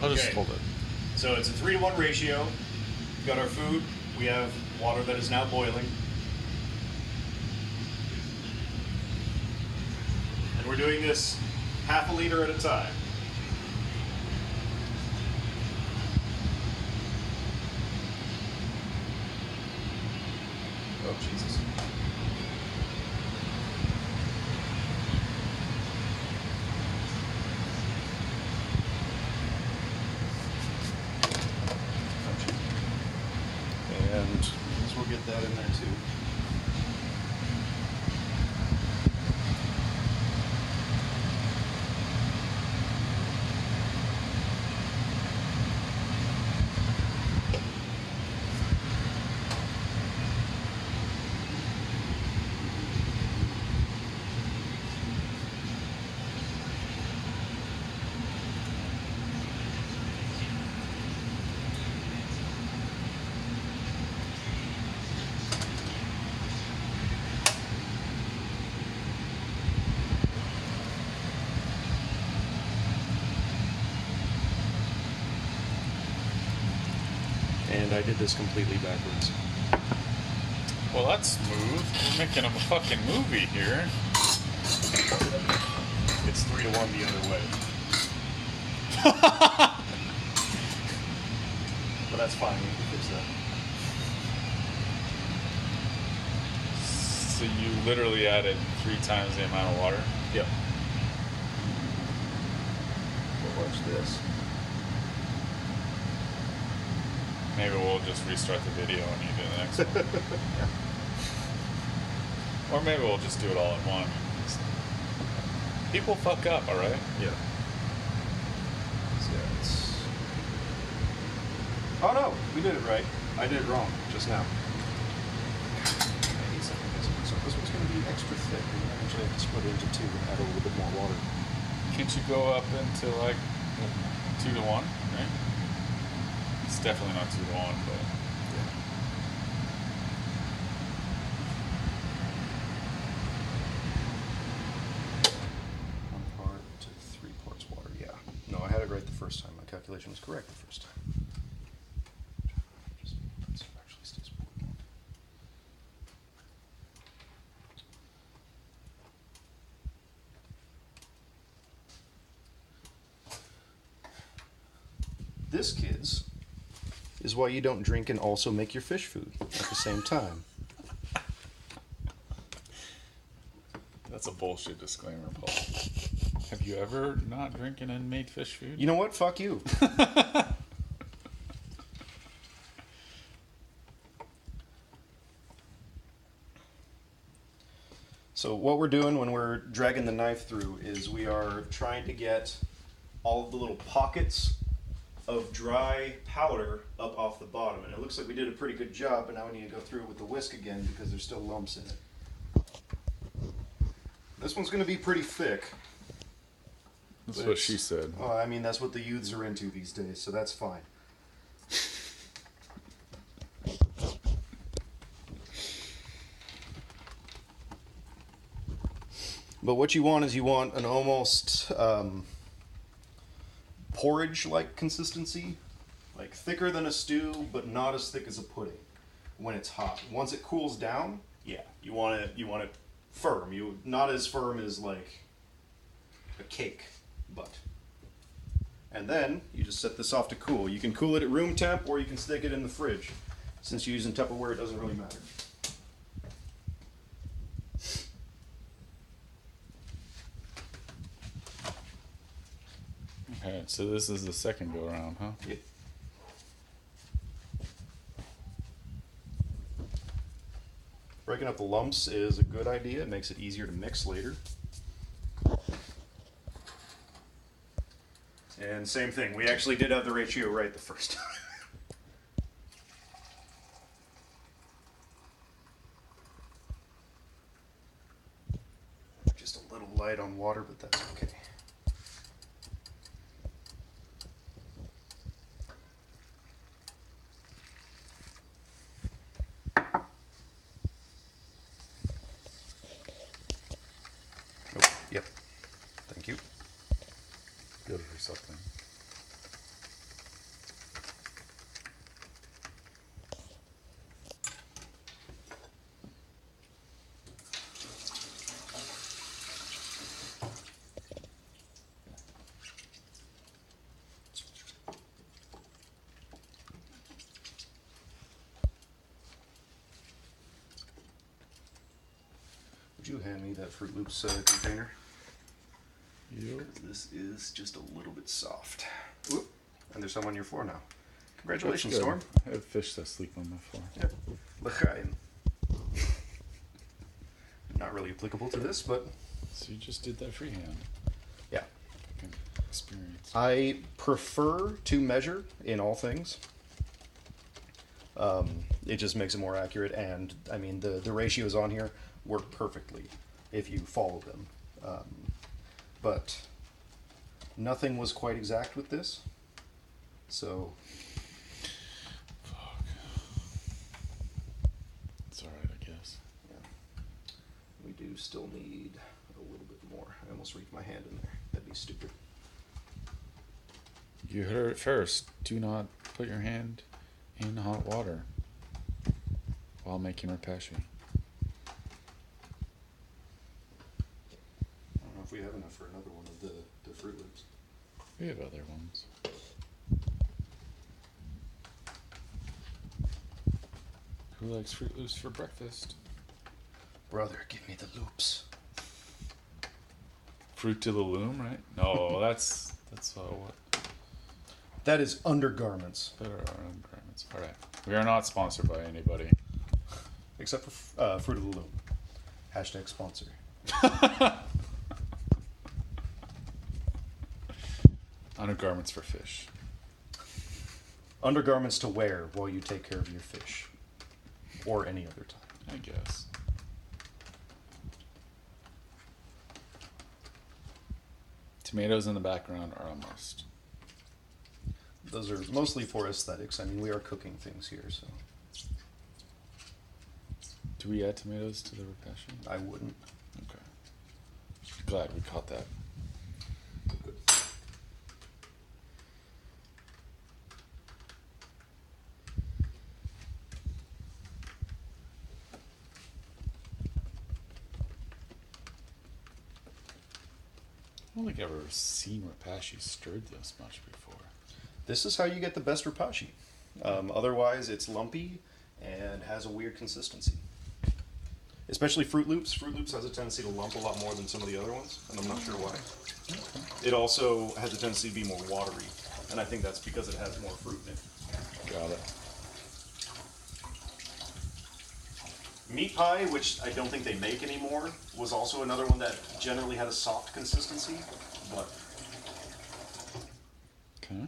I'll just hold it. So it's a 3-to-1 ratio. We've got our food. We have water that is now boiling. And we're doing this half a liter at a time. Oh, Jesus. And as we'll get that in there too. And I did this completely backwards. Well, that's smooth. We're making a fucking movie here. It's 3-to-1 the other way. But that's fine, we can fix that. So you literally added 3 times the amount of water? Yep. We'll watch this. Maybe we'll just restart the video and you do the next one. Yeah. Or maybe we'll just do it all at once. People fuck up, alright? Yeah. So it's... Oh no, we did it right. I did it wrong just now. I need something this one. So this one's going to be extra thick. We're going to actually have to split it into 2 and add a little bit more water. Can't you go up into like 2-to-1, right? It's definitely not 2-to-1, but... Yeah. 1 part to 3 parts water, yeah. No, I had it right the first time. My calculation was correct the first time. Just let's actually stays boiling. This, kids, is why you don't drink and also make your fish food at the same time. That's a bullshit disclaimer, Paul. Have you ever not drinking and made fish food? You know what? Fuck you. So what we're doing when we're dragging the knife through is we are trying to get all of the little pockets of dry powder up off the bottom. And it looks like we did a pretty good job, but now we need to go through it with the whisk again because there's still lumps in it. This one's going to be pretty thick. That's what she said. Well, I mean, that's what the youths are into these days, so that's fine. But what you want is you want an almost porridge-like consistency, like thicker than a stew, but not as thick as a pudding when it's hot. Once it cools down, yeah, you want it firm. Not as firm as like a cake, but. And then you just set this off to cool. You can cool it at room temp, or you can stick it in the fridge. Since you're using Tupperware, it doesn't really matter. Okay, so this is the second go around, huh? Yep. Breaking up the lumps is a good idea. It makes it easier to mix later. And same thing, we actually did have the ratio right the first time. Just a little light on water, but that's okay. Oh, yep. Thank you. Good for something. you hand me that Fruit Loops container? You. This is just a little bit soft. Whoop. And there's some on your floor now. Congratulations, Storm. I have fish that sleep on my floor. Yeah. L'chaim. Not really applicable to this, but... So you just did that freehand. Yeah. Fucking experience. I prefer to measure in all things. It just makes it more accurate, and I mean the ratios on here work perfectly if you follow them. But nothing was quite exact with this, so. Fuck. It's alright, I guess. Yeah. We do still need a little bit more. I almost reached my hand in there. That'd be stupid. You heard it first. Do not put your hand in hot water while making Repashy. I don't know if we have enough for another one of the Fruit Loops. We have other ones. Who likes Fruit Loops for breakfast? Brother, give me the loops. Fruit to the loom, right? No, that's what? That is undergarments. Better garments. All right. We are not sponsored by anybody. Except for Fruit of the Loom. Hashtag sponsor. Undergarments for fish. Undergarments to wear while you take care of your fish. Or any other time. I guess. Tomatoes in the background are a must. Those are mostly for aesthetics. I mean, we are cooking things here, so. Do we add tomatoes to the Repashy? I wouldn't. Okay. Glad we caught that. Good. I don't think I've ever seen Repashy stirred this much before. This is how you get the best Repashy. Otherwise, it's lumpy and has a weird consistency. Especially Fruit Loops. Fruit Loops has a tendency to lump a lot more than some of the other ones, and I'm not sure why. It also has a tendency to be more watery, and I think that's because it has more fruit in it. Got it. Meat pie, which I don't think they make anymore, was also another one that generally had a soft consistency, but Okay.